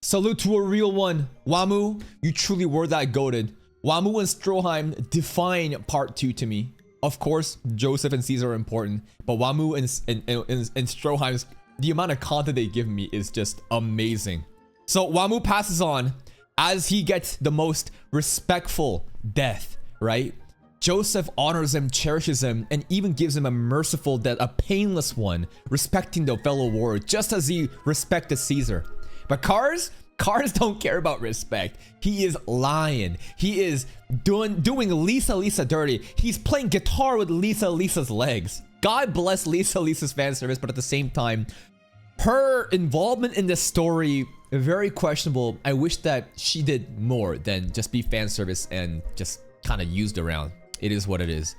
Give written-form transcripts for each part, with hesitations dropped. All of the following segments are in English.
Salute to a real one. Wamu, you truly were that goated. Wamu and Stroheim define part 2 to me. Of course, Joseph and Caesar are important, but Wamu and Stroheim's, the amount of content they give me is just amazing. So Wamu passes on as he gets the most respectful death, right? Joseph honors him, cherishes him, and even gives him a merciful death, a painless one, respecting the fellow warrior, just as he respected Caesar. But KARS don't care about respect. He is lying. He is doing Lisa dirty. He's playing guitar with Lisa's legs. God bless Lisa's fan service, but at the same time, her involvement in this story, very questionable. I wish that she did more than just be fan service and just kind of used around. It is what it is.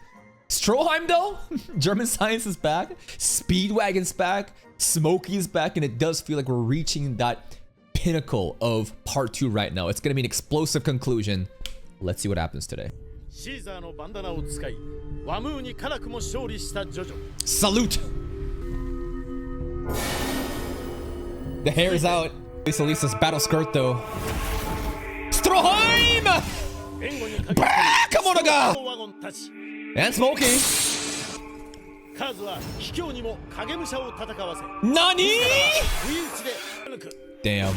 Stroheim though, German science is back. Speedwagon's back. Smokey's back, and it does feel like we're reaching that pinnacle of part 2 right now. It's gonna be an explosive conclusion. Let's see what happens today. Salute! The hair is out. Lisa's battle skirt though. Stroheim! Kamonaga! And Smokey. Nani? Damn.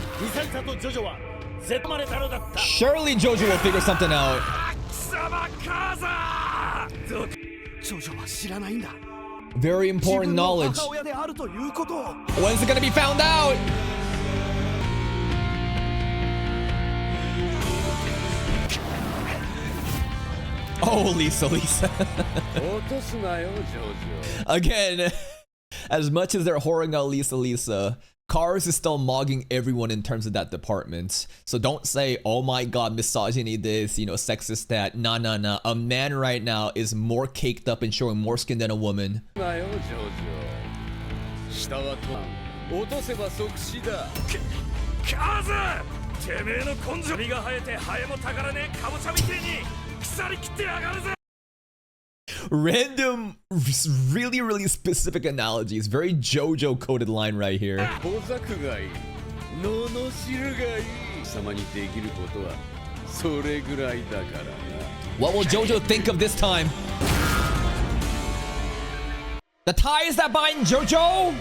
Surely JoJo will figure something out. Very important knowledge. When's it gonna be found out? Oh, Lisa. Again, as much as they're whoring out Lisa, KARS is still mogging everyone in terms of that department. So don't say, oh my god, misogyny this, you know, sexist that. Nah. A man right now is more caked up and showing more skin than a woman. Random, really specific analogies. Very JoJo coded line right here. What will JoJo think of this time? The ties that bind JoJo?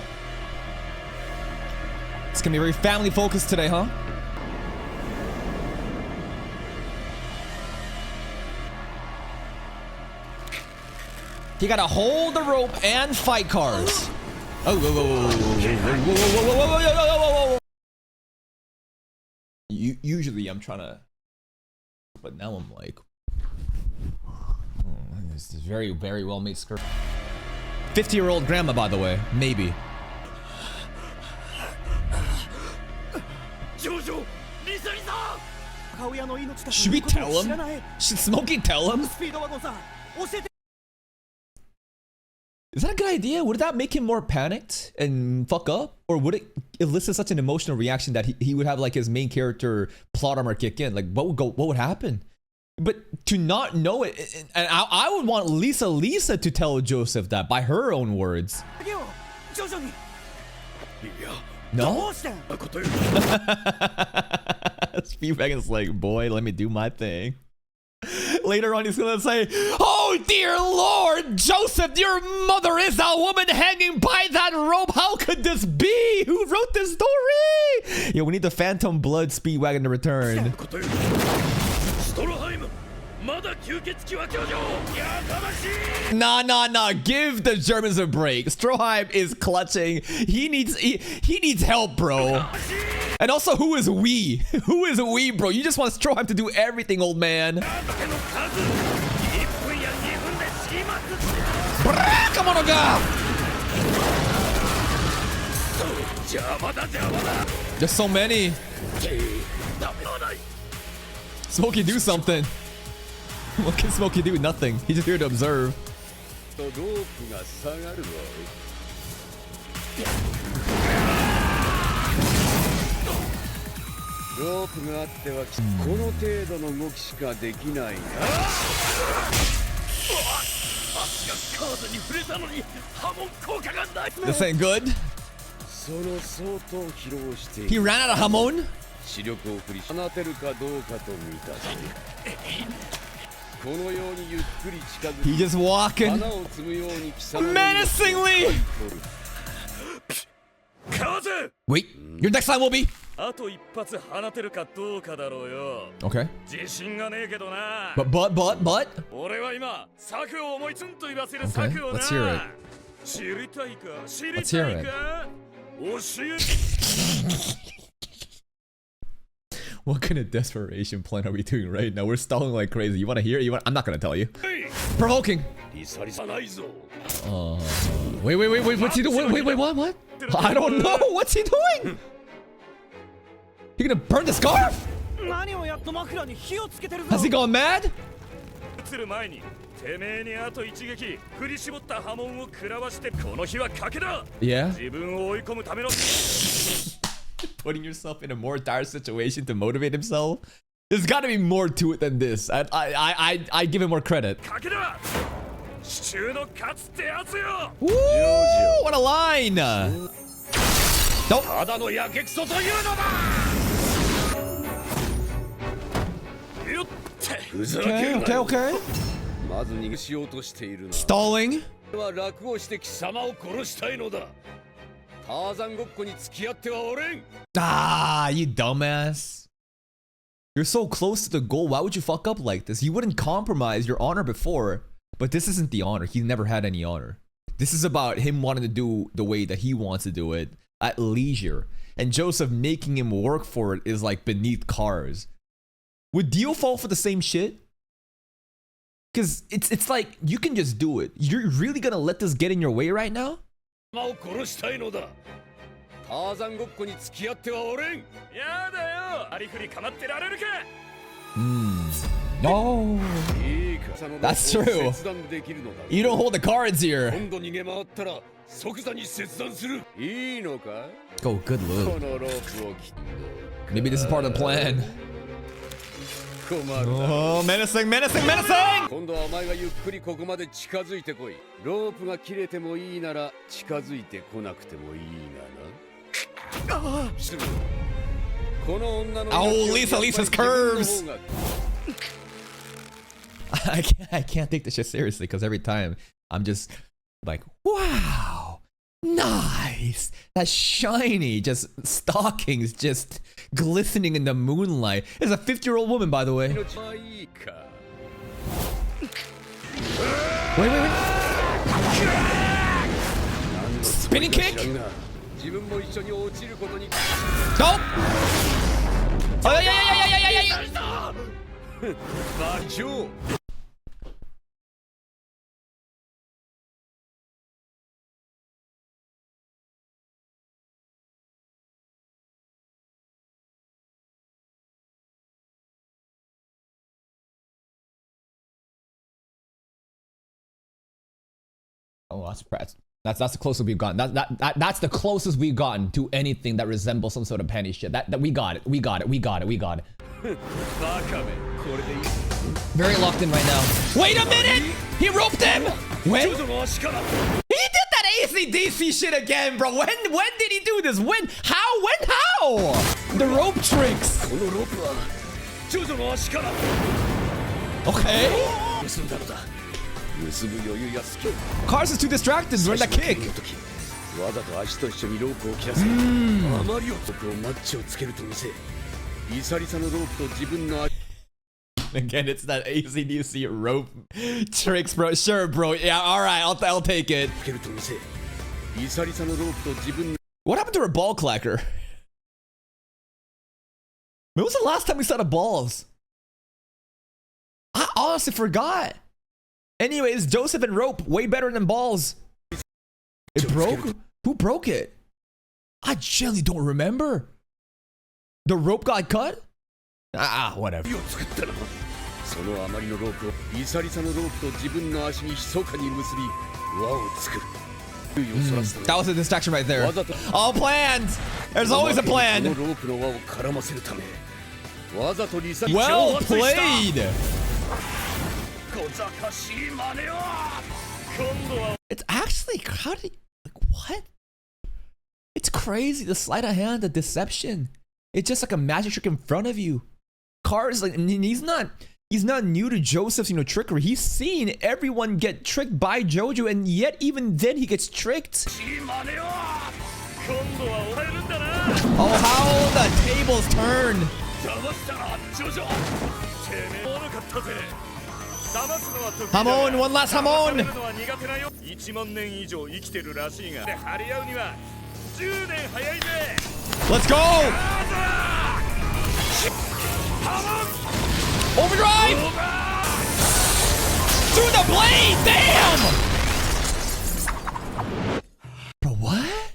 It's gonna be very family focused today, huh? You gotta hold the rope and fight KARS. Oh, whoa. Usually I'm trying to, but now I'm like, this is very well made skirt. 50-year-old grandma, by the way, maybe. Should we tell him? Should Smokey tell him? Is that a good idea? Would that make him more panicked and fuck up? Or would it elicit such an emotional reaction that he would have like his main character plot armor kick in? Like what would happen? But to not know it, and I would want Lisa to tell Joseph that by her own words. No? Speedwagon's like, boy, let me do my thing. Later on, he's gonna say, oh dear Lord, Joseph, your mother is a woman hanging by that rope. How could this be? Who wrote this story? Yeah, we need the Phantom Blood Speedwagon to return. Nah. Give the Germans a break. Stroheim is clutching. He needs help, bro. And also, who is we? Who is we, bro? You just want Stroheim to do everything, old man. Come on, Oga! There's so many. Smokey, do something. What can Smokey do? Nothing. He's just here to observe. This ain't good. He ran out of hamon. 視力を振り放てるかどうかと見たしこのようにゆっくり近づき He just walking 花を摘むように貴様の menacingly. Wait, your next line will be あと一発放てるかどうかだろうよ。 okay. 自信がねえけどな。 But 俺は今策を思いつんと言わせる Okay, 策をな。 let's hear it. 知りたいか知り Let's た hear いか教え What kind of desperation plan are we doing right now? We're stalling like crazy. You want to hear it? I'm not gonna tell you. Provoking. リサリサないぞ。 Wait. What's he doing? Wait. What? I don't know. What's he doing? He gonna burn the scarf? 何をやっと枕に火をつけてるぞ。 Has he gone mad? 映る前にてめえにあと一撃振り絞った波紋を食らわしてこの日は賭けだ。 Yeah. 自分を追い込むための Putting yourself in a more dire situation to motivate himself. There's got to be more to it than this. I give him more credit. 賭けだ。支柱の勝つってやつよ。 Woo! What a line! Nope. ただのやけくそというのだ。よってふざけるなよ。 Okay. まず逃げしようとしているな Stalling. は楽をして貴様を殺したいのだターザンごっこに付き合ってはおれん Ah, you dumbass. You're so close to the goal. Why would you fuck up like this? You wouldn't compromise your honor before. But this isn't the honor. He never had any honor. This is about him wanting to do the way that he wants to do it at leisure. And Joseph making him work for it is like beneath KARS. Would Dio fall for the same shit? Because it's like, you can just do it. You're really gonna let this get in your way right now? 貴様を殺したいのだターザンごっこに付き合ってはおれんやだよ。ありふり構ってられるか。 No. いいかその That's ロープを true. 切断できるのだ You don't hold the cards here. 今度逃げ回ったら即座に切断するいいのか Oh, good こ loot. のロープを切っ Maybe this is part of the plan. 困るな Oh, menacing. 今度はお前がゆっくりここまで近づいてこいロープが切れてもいいなら近づいてこなくてもいいがなすぐこの女の Oh, Lisa's curves. I can't take this shit seriously because every time I'm just like, wow, nice. That shiny, just stockings just glistening in the moonlight. It's a 50-year-old woman, by the way. Wait. Spinning kick? Nope. Oh, yeah. Oh, that's press. That's the closest we've gotten. That's the closest we've gotten to anything that resembles some sort of penny shit. That we got it. We got it. Very locked in right now. Wait a minute! He roped him! When? He did that ACDC shit again, bro. When did he do this? When? How? The rope tricks. Okay. KARS is too distracted during that kick. Again, it's that ACDC rope tricks, bro. Sure, bro. Yeah, alright, I'll take it. What happened to her ball clacker? When was the last time we saw the balls? I honestly forgot. Anyways, Joseph and rope, way better than balls. It broke? Who broke it? I genuinely don't remember. The rope got cut? Whatever. That was a distraction right there. All planned. There's always a plan. Well played. It's actually like what? It's crazy. The sleight of hand, the deception. It's just like a magic trick in front of you. KARS, like, and he's not new to Joseph's, you know, trickery. He's seen everyone get tricked by JoJo, and yet even then he gets tricked. Oh, how the tables turn. Hamon, one last Hamon. Let's go. Overdrive! Through the blade! Damn! Bro, what?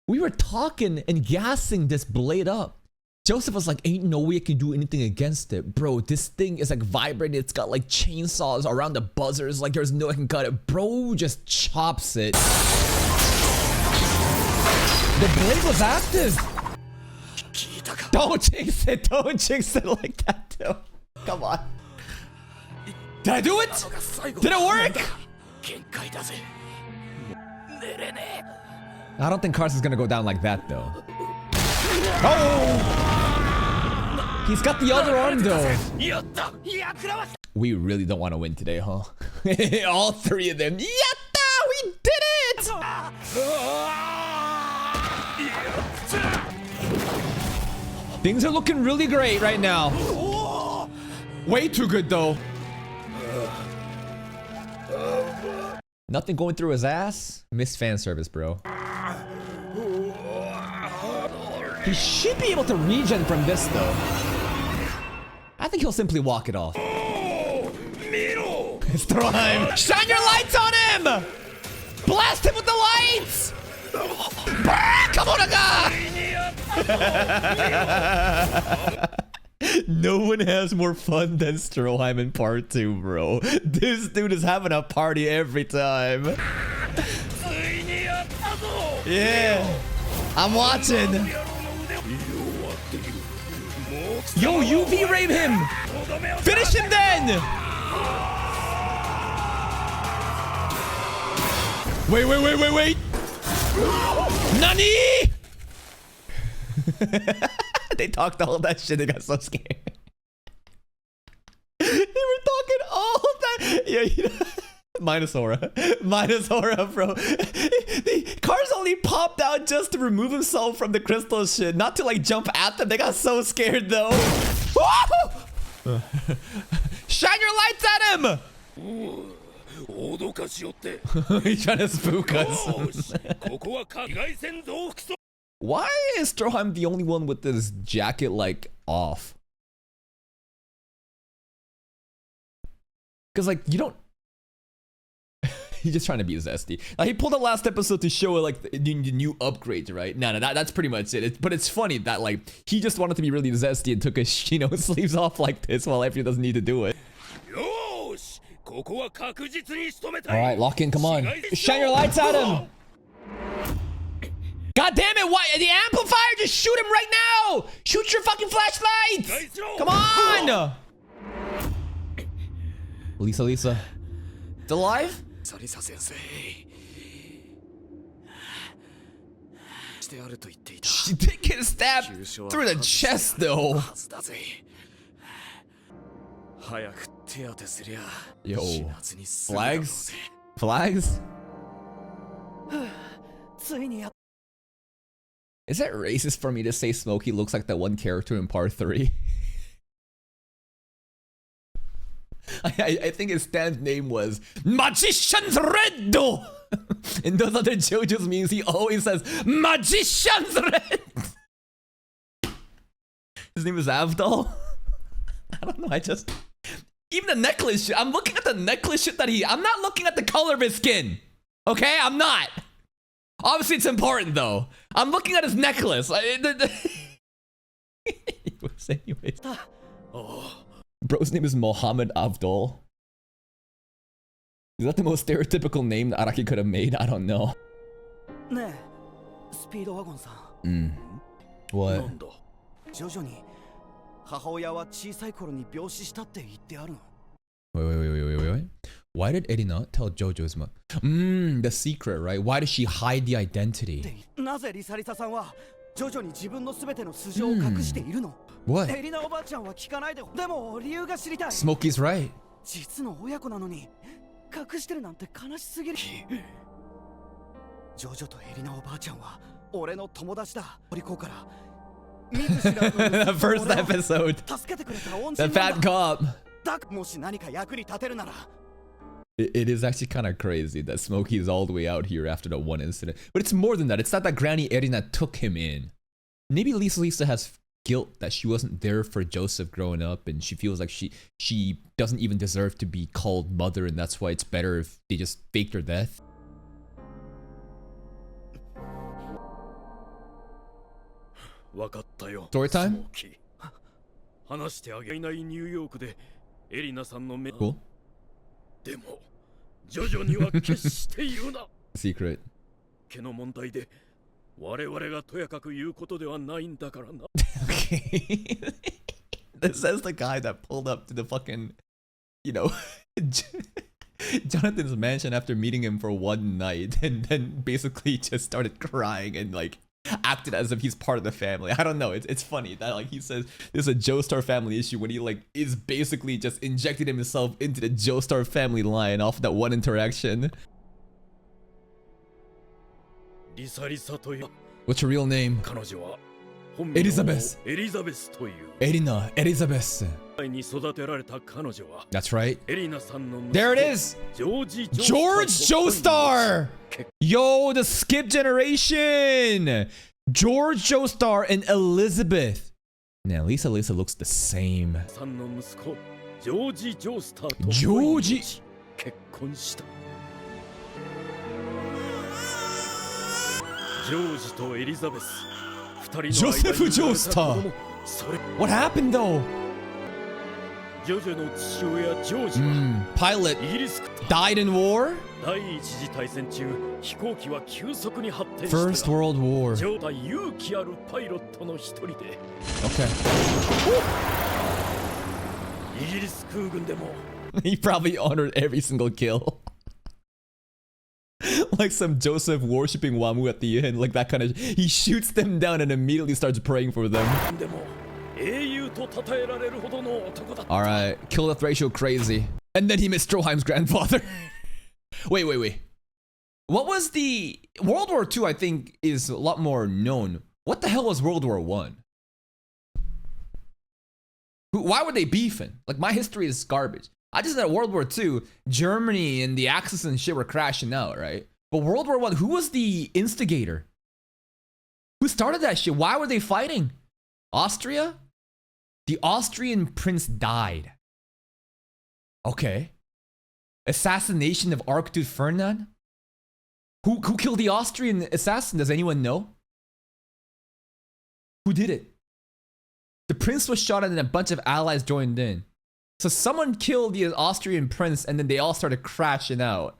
We were talking and gassing this blade up. Joseph was like, ain't no way I can do anything against it. Bro, this thing is like vibrating. It's got like chainsaws around the buzzers. Like there's no way I can cut it. Bro just chops it. The blade was active. Don't jinx it. Don't jinx it like that, too. Come on. Did I do it? Did it work? I don't think KARS is gonna go down like that, though. Oh! He's got the other arm, though. We really don't want to win today, huh? All three of them. Yatta! We did it! Things are looking really great right now. Way too good, though. Nothing going through his ass? Missed fan service, bro. He should be able to regen from this, though. I think he'll simply walk it off. It's time. Shine your lights on him! Blast him with the lights! Come on, no one has more fun than Stroheim in part 2, bro. This dude is having a party every time. Yeah, I'm watching. Yo, UV rape him! Finish him then! Wait. Nani? They talked all that shit, they got so scared. They were talking all that. Yeah, you know. Minus aura, bro. The KARS only popped out just to remove himself from the crystal shit, not to like jump at them. They got so scared though. Shine your lights at him! He's trying to spook us. Why is Stroheim the only one with this jacket like off? Because like you don't. He's just trying to be zesty. He pulled the last episode to show like the new upgrades, right? No, that's pretty much it. But it's funny that like he just wanted to be really zesty and took his sleeves off like this while everyone doesn't need to do it. All right, lock in. Come on, shine your lights at him. God damn it! Why the amplifier? Just shoot him right now! Shoot your fucking flashlights! Come on! Lisa, it's alive? She did get stabbed through the chest, though. Yo, flags? Is that racist for me to say Smokey looks like that one character in part 3? I think his stand name was Magician's Red. In those other JoJo's memes, he always says Magician's Red. His name is Avdol. I don't know. Even the necklace shit. I'm looking at the necklace shit that I'm not looking at the color of his skin. Okay, I'm not. Obviously, it's important though. I'm looking at his necklace. Anyways. Bro's name is Mohammed Avdol. Is that the most stereotypical name that Araki could have made? I don't know. What? Wait. Why did Eddie not tell JoJo's mom? The secret, right? Why did she hide the identity? ジョジョに自分のすべての素性を隠しているの。What? エリナおばあちゃんは聞かないで。でも理由が知りたい。 Smokey's right. 実の親子なのに隠してるなんて悲しすぎる。ジョジョとエリナおばあちゃんは俺の友達だ。お利口から見ず知らずの The first episode. 助けてくれた恩 The 人なん fat だ。 cop. だもし何か役に立てるなら。 It is actually kind of crazy that Smokey is all the way out here after that one incident. But it's more than that. It's not that Granny Erina took him in. Maybe Lisa has guilt that she wasn't there for Joseph growing up, and she feels like she doesn't even deserve to be called mother, and that's why it's better if they just faked her death. わかったよ。 Story time? スモーキー話してあげないニューヨークでエリナさんの目。 Cool. でもジョジョには決して言うな。 Secret. 毛の問題で我々がとやかく言うことではないんだからな。 Okay. This says the guy that pulled up to the fucking, you know, Jonathan's mansion after meeting him for one night and then basically just started crying and like acted as if he's part of the family. I don't know. It's funny that like he says there's a Joestar family issue when he like is basically just injected himself into the Joestar family line off that one interaction. リサリサという What's your real name? 彼女は本名をエリザベス。エリザベスという Erina Elizabeth. に育てられた彼女は That's right. エリナさんの息子 There it is. ジョージ・ George Joestar. Yo, the skip generation. George Joestar and Elizabeth. Now, Lisa looks the same. さんの息子ジョージ・ジョースターとジョージ結婚した。ジョージとエリザベス二人の間に生まれた子供。ジョセフ・ジョースター。それ What happened though? ジョジョの父親ジョージは Pilot イギリス died in war? 第一次大戦中飛行機は急速に発展したが First World War. ジョータ勇気あるパイロットの一人で Okay. イギリス空軍でも He probably honored every single kill. Like some Joseph worshipping Wamu at the end, like that kind of. He shoots them down and immediately starts praying for them. でも英雄と称えられるほどの男だった。 Alright, kill death ratio crazy. And then he met Stroheim's grandfather. Wait. What was the. World War II, I think, is a lot more known. What the hell was World War I? Why were they beefing? Like, my history is garbage. I just know World War II, Germany and the Axis and shit were crashing out, right? But World War I, who was the instigator? Who started that shit? Why were they fighting? Austria? The Austrian prince died. Okay. Assassination of Archduke Ferdinand? Who killed the Austrian assassin? Does anyone know? Who did it? The prince was shot and then a bunch of allies joined in. So someone killed the Austrian prince and then they all started crashing out.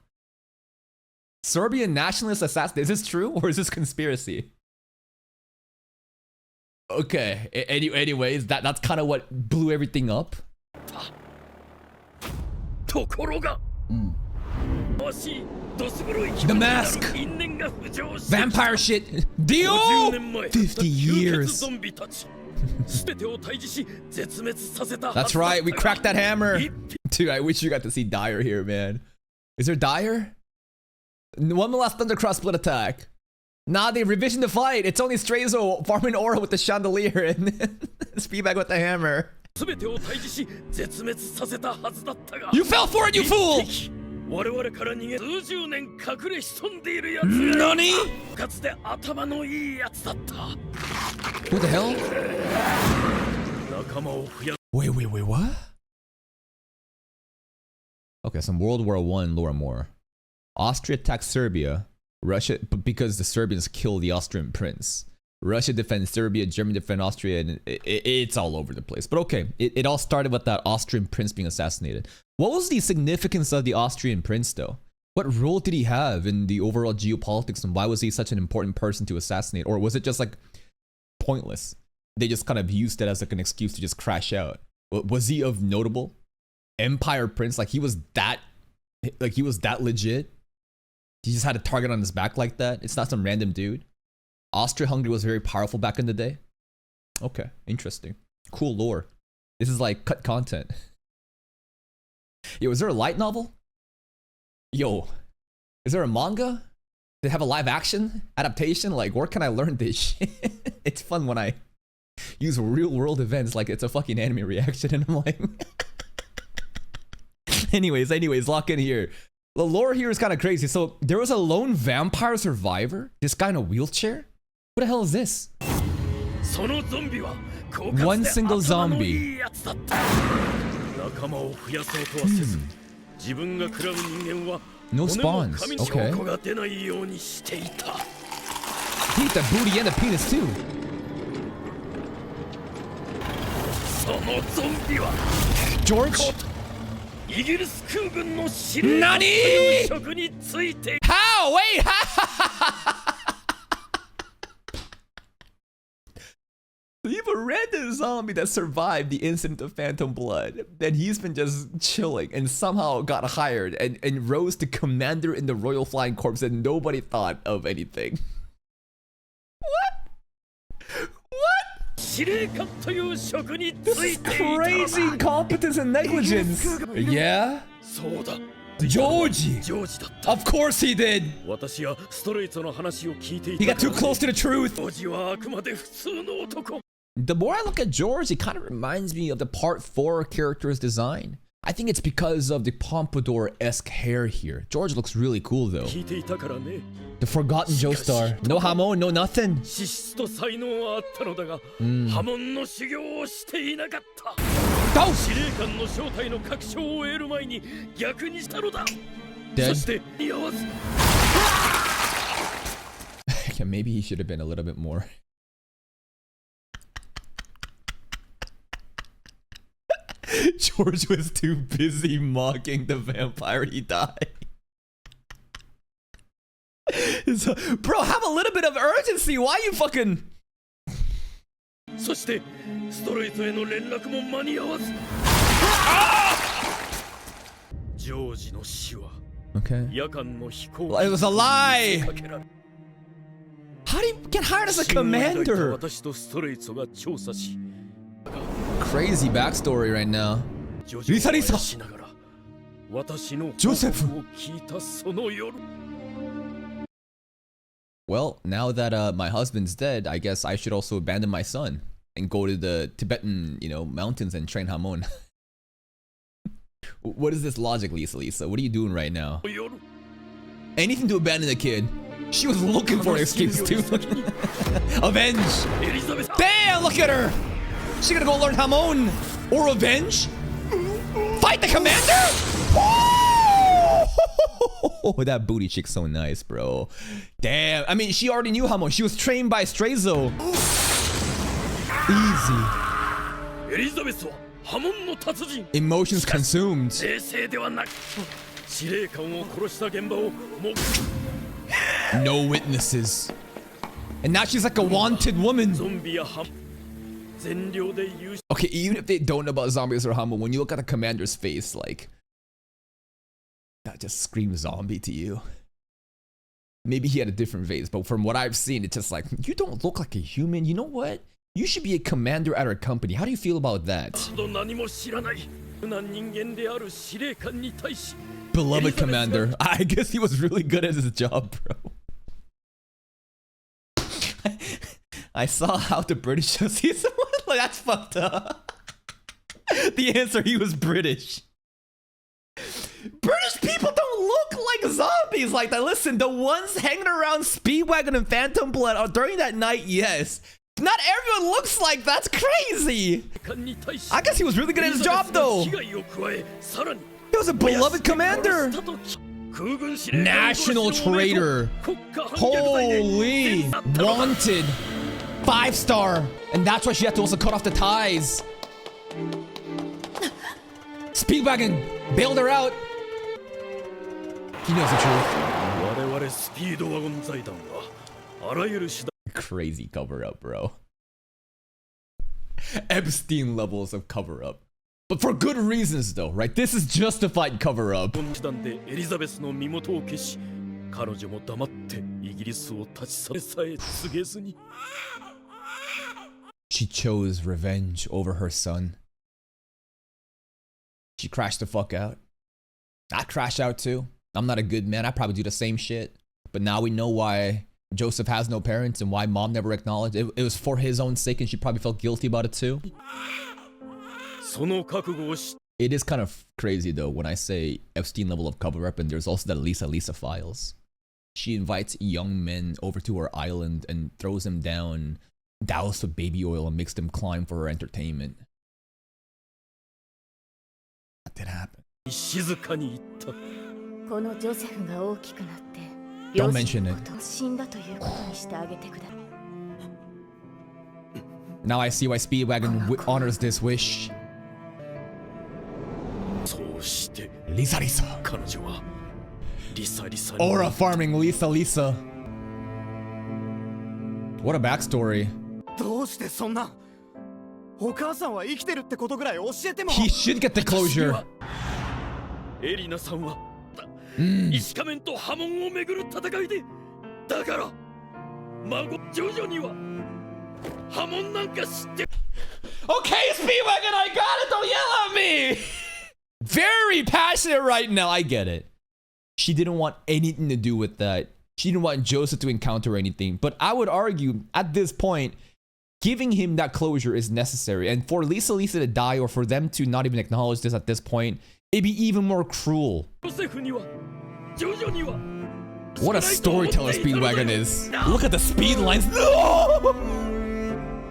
Serbian nationalist assassin. Is this true or is this conspiracy? Okay. Anyways, that's kind of what blew everything up. ところが The mask. Vampire shit. Dio! 50 years. That's right, we cracked that hammer. Dude, I wish you got to see Dyer here, man. Is there Dyer? One last Thundercross split attack. Nah, they revisioned the fight. It's only Strazo farming aura with the chandelier and Speedbag with the hammer. You fell for it, you fool! 我々から逃げ数十年隠れ潜んでいるやつ何？かつて頭のいいやつだった。 Who the hell? 仲間を増や Wait, what? Okay, some World War I lore more. Austria attacks Serbia. Russia, but because the Serbians killed the Austrian prince. Russia defends Serbia, Germany defends Austria, and it's all over the place. But okay, it all started with that Austrian prince being assassinated. What was the significance of the Austrian prince, though? What role did he have in the overall geopolitics, and why was he such an important person to assassinate? Or was it just like pointless? They just kind of used it as like an excuse to just crash out. Was he of notable? Empire prince, like he was that legit? He just had a target on his back like that? It's not some random dude? Austria-Hungary was very powerful back in the day. Okay, interesting. Cool lore. This is like cut content. Yo, is there a light novel? Yo, is there a manga? They have a live action adaptation? Like, where can I learn this shit? It's fun when I use real world events like it's a fucking anime reaction and I'm like... anyways, lock in here. The lore here is kind of crazy. So there was a lone vampire survivor? This guy in a wheelchair? What the hell is this? One single zombie. No spawns. Okay. He ate the booty and the penis too. George? Nani? How? Wait, how? You have a random zombie that survived the incident of Phantom Blood. Then he's been just chilling and somehow got hired and rose to commander in the Royal Flying Corps and nobody thought of anything. What? This is crazy incompetence and negligence. Yeah? Joji! Of course he did! He got too close to the truth! The more I look at George, it kind of reminds me of the Part 4 character's design. I think it's because of the Pompadour-esque hair here. George looks really cool though. The forgotten Joestar. No Hamon, no nothing. Dead. Yeah, maybe he should have been a little bit more. George was too busy mocking the vampire he died. So, bro, have a little bit of urgency. Why you fucking... Okay. Well, it was a lie! How do you get hired as a commander? Crazy backstory right now. Risa! Joseph! Well, now that my husband's dead, I guess I should also abandon my son and go to the Tibetan, mountains and train Hamon. What is this logic, Lisa? What are you doing right now? Anything to abandon the kid. She was looking for an excuse too. Avenge! Damn, look at her! She gonna go learn Hamon or avenge? Fight the commander? Oh, that booty chick's so nice, bro. Damn. I mean, she already knew Hamon. She was trained by Straizo. Easy. Emotions consumed. No witnesses. And now she's like a wanted woman. Okay, even if they don't know about zombies or Hamon, when you look at the commander's face, like, that just screams zombie to you. Maybe he had a different face, but from what I've seen, it's just like, you don't look like a human. You know what? You should be a commander at our company. How do you feel about that? Beloved commander. I guess he was really good at his job, bro. I saw how the British show season one. Like, that's fucked up. The answer, he was British. British people don't look like zombies like that. Listen, the ones hanging around Speedwagon and Phantom Blood during that night, yes. Not everyone looks like that's crazy. I guess he was really good at his job though. He was a beloved commander. National traitor. Holy. Wanted. 5-star. And that's why she had to also cut off the ties. Speedwagon bailed her out. He knows the truth. Crazy cover up, bro. Epstein levels of cover up. But for good reasons though, right? This is justified cover up. イギリスを立ち去れさえ告げずに She chose revenge over her son. She crashed the fuck out. I crash out too. I'm not a good man. I probably do the same shit. But now we know why Joseph has no parents and why mom never acknowledged it. It was for his own sake and she probably felt guilty about it too. その覚悟をし It is kind of crazy though when I say Epstein level of cover up and there's also the Lisa files. She invites young men over to her island and throws them down, doused with baby oil and makes them climb for her entertainment. That did happen. 静かに言った このジョセフが大きくなって Don't mention it. 両親のことを死んだということにしてあげてください Now I see why Speedwagon honors this wish. そうして Lisa. 彼女はリサに Aura farming Lisa. What a backstory. どうしてそんなお母さんは生きてるってことぐらい教えても He should get the closure. エリナさんは石仮面と波紋をめぐる戦いでだから孫ジョジョには波紋なんか知って Okay, Speedwagon, I got it. Don't yell at me. Very passionate right now. I get it. She didn't want anything to do with that. She didn't want Joseph to encounter anything. But I would argue at this point, giving him that closure is necessary. And for Lisa to die or for them to not even acknowledge this at this point, it'd be even more cruel. ジョセフにはジョジョには What a storyteller Speedwagon is. Look at the speed lines. No!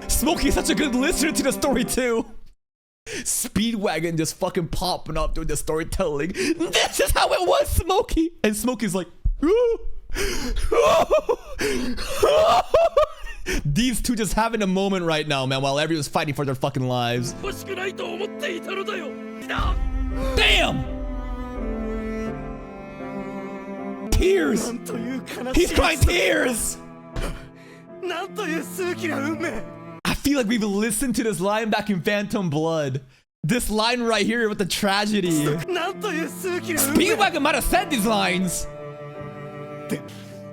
Smokey is such a good listener to the story too. Speedwagon just fucking popping up doing the storytelling. This is how it was, Smokey. And Smokey's like, these two just having a moment right now, man, while everyone's fighting for their fucking lives. 欲しくないと思っていたのだよ Damn! Tears! なんという悲 He's しい crying tears! なんという数奇な運命 I feel like we've listened to this line back in Phantom Blood. This line right here with the tragedy. なんという数奇な運命 Speedwagon might have said these lines. で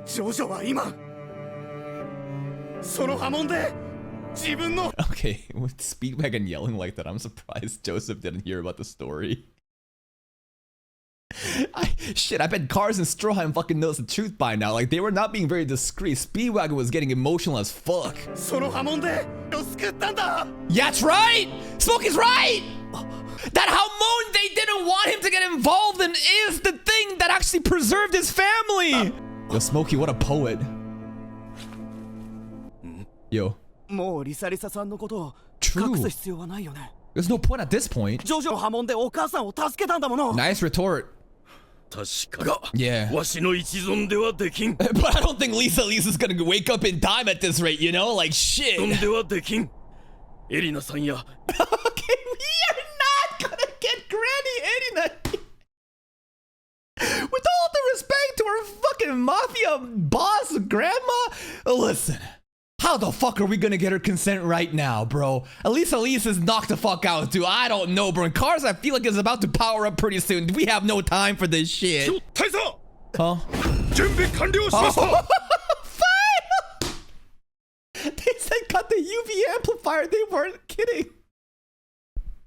ジョジョは今その波紋で自分の Okay, with Speedwagon yelling like that, I'm surprised Joseph didn't hear about the story. I bet KARS and Stroheim fucking knows the truth by now. Like, they were not being very discreet. Speedwagon was getting emotional as fuck. その波紋で救ったんだ Yeah, that's right! Smokey's right! That Hamon they didn't want him to get involved in is the thing that actually preserved his family! Yo, Smokey, what a poet. Yo. もうリサさんのことを True. 隠す必要はないよね There's no point at this point. ジョジョの波紋でお母さんを助けたんだもの Nice retort. 確かが Yeah. わしの一存ではできん But I don't think Lisa's gonna wake up in time at this rate, you know? Like, shit. ではできんエリナさんや Okay, we are not gonna get Granny Edina. With all the respect to her fucking mafia boss grandma, listen. How the fuck are we gonna get her consent right now, bro? Elise is knocked the fuck out, dude. I don't know, bro. And KARS, I feel like is about to power up pretty soon. We have no time for this shit. 大佐 Huh? 準備完了しました Fine! They said cut the UV amplifier. They weren't kidding.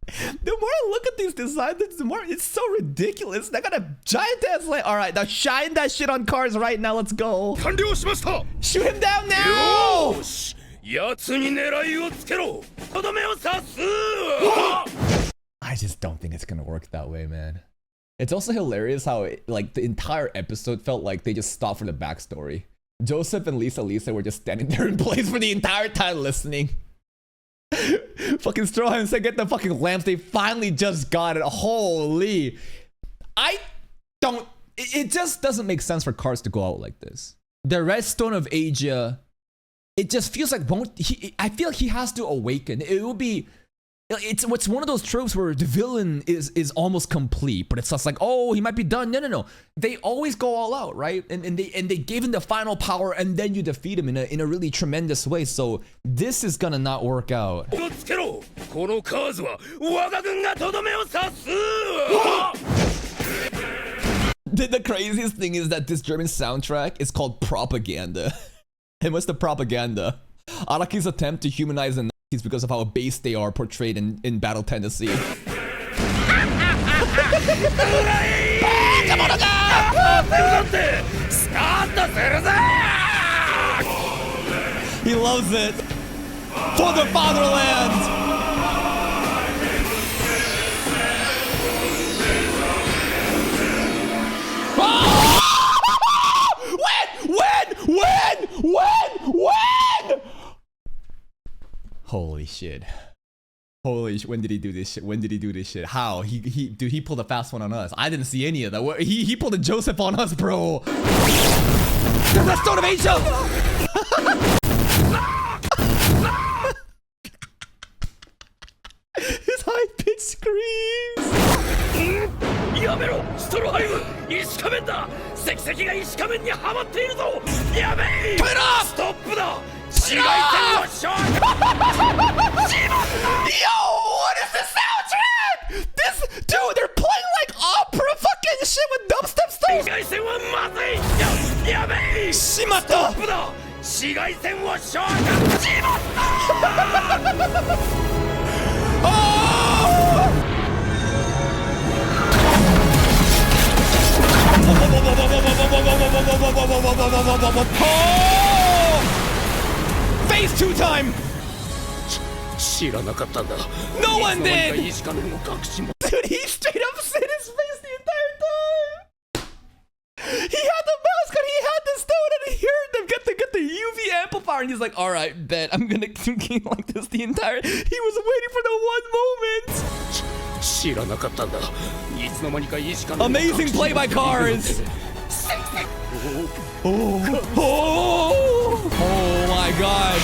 The more I look at these designs, the more it's so ridiculous. They got a giant ass light. All right, now shine that shit on KARS right now. Let's go. 完了しました Shoot him down now. よし奴に狙いをつけろとどめを刺す I just don't think it's gonna work that way, man. It's also hilarious how like the entire episode felt like they just stopped for the backstory. Joseph and Lisa were just standing there in place for the entire time listening. Fucking Stroheim said get the fucking lamps. They finally just got it. Holy. I don't... It just doesn't make sense for KARS to go out like this. The Redstone of Asia, it just feels like I feel like he has to awaken. It will be... It's one of those tropes where the villain is almost complete, but it's just like, oh, he might be done. No. They always go all out, right? And they gave him the final power, and then you defeat him in a really tremendous way. So this is gonna not work out. つけろこのカーズは我が軍がとどめを刺す The craziest thing is that this German soundtrack is called Propaganda. And what's the propaganda? Araki's attempt to humanize the Nazis because of how base they are portrayed in Battle Tennessee. He loves it. For the fatherland! When? Holy shit. Holy shit. When did he do this shit? When did he do this shit? How? Dude, he pulled a fast one on us. I didn't see any of that. He pulled a Joseph on us, bro. That's the Stone of Asia! His high-pitched screams. やめろストロハイム石仮面だ石石が石仮面にはまっているぞやべえストップだ紫外線を消火 Yo, what is this soundtrack? This, dude, they're playing like opera fucking shit with dubstep 紫 stuff. 外線はまずいやべえしまったストップだ紫外線を消火しまった Oh! Phase 2 time! 知らなかったんだ No one did! 石仮面を隠しも Dude, he straight up said his face the entire time! He had the mask and he had the stone and he heard them get the UV amplifier and he's like, alright, bet, I'm gonna keep like this the entire... He was waiting for the one moment! 知らなかったんだいつの間にか石仮面 Amazing play by KARS! Oh my god!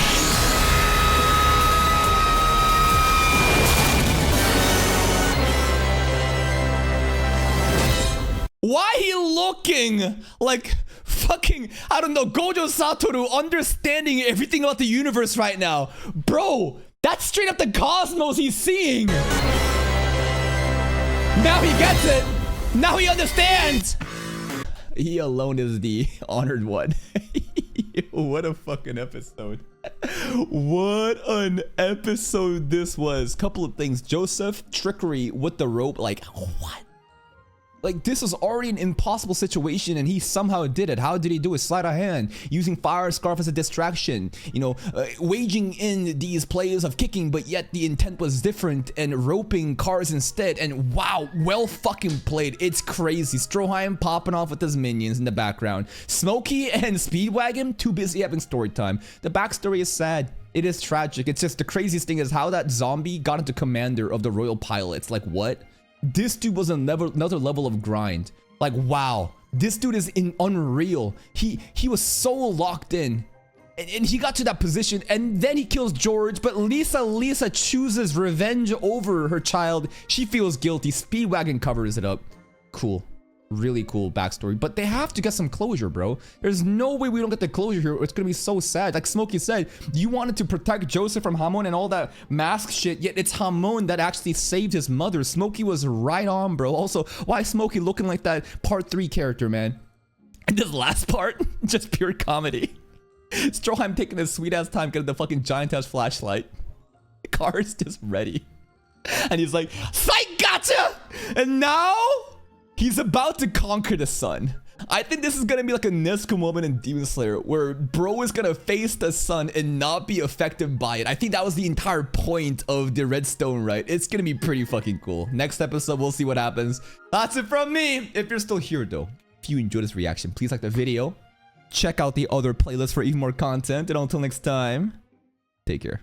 Why he looking like fucking, I don't know, Gojo Satoru understanding everything about the universe right now? Bro, that's straight up the cosmos he's seeing! Now he gets it! Now he understands! He alone is the honored one. What a fucking episode. What an episode this was. Couple of things. Joseph, trickery with the rope. Like, what? Like, this was already an impossible situation and he somehow did it. How did he do it? Sleight of hand, using fire scarf as a distraction, you know, waging in these plays of kicking, but yet the intent was different and roping KARS instead. And wow, well fucking played. It's crazy. Stroheim popping off with his minions in the background. Smokey and Speedwagon too busy having story time. The backstory is sad. It is tragic. It's just the craziest thing is how that zombie got into commander of the Royal Pilots. Like, what? This dude was another level of grind. Like, wow, this dude is unreal. He was so locked in and he got to that position and then he kills George, but Lisa chooses revenge over her child. She feels guilty. Speedwagon covers it up. Cool. Really cool backstory, but they have to get some closure, bro. There's no way we don't get the closure here. It's gonna be so sad. Like Smokey said, you wanted to protect Joseph from Hamon and all that mask shit, yet it's Hamon that actually saved his mother. Smokey was right on, bro. Also, why is Smokey looking like that part 3 character, man? And this last part, just pure comedy. Stroheim taking his sweet ass time getting the fucking giant ass flashlight. KARS just ready. And he's like, psych, gotcha! And now he's about to conquer the sun. I think this is gonna be like a Nezuko moment in Demon Slayer where bro is gonna face the sun and not be affected by it. I think that was the entire point of the Redstone, right? It's gonna be pretty fucking cool. Next episode, we'll see what happens. That's it from me. If you're still here though, if you enjoyed this reaction, please like the video. Check out the other playlists for even more content. And until next time, take care.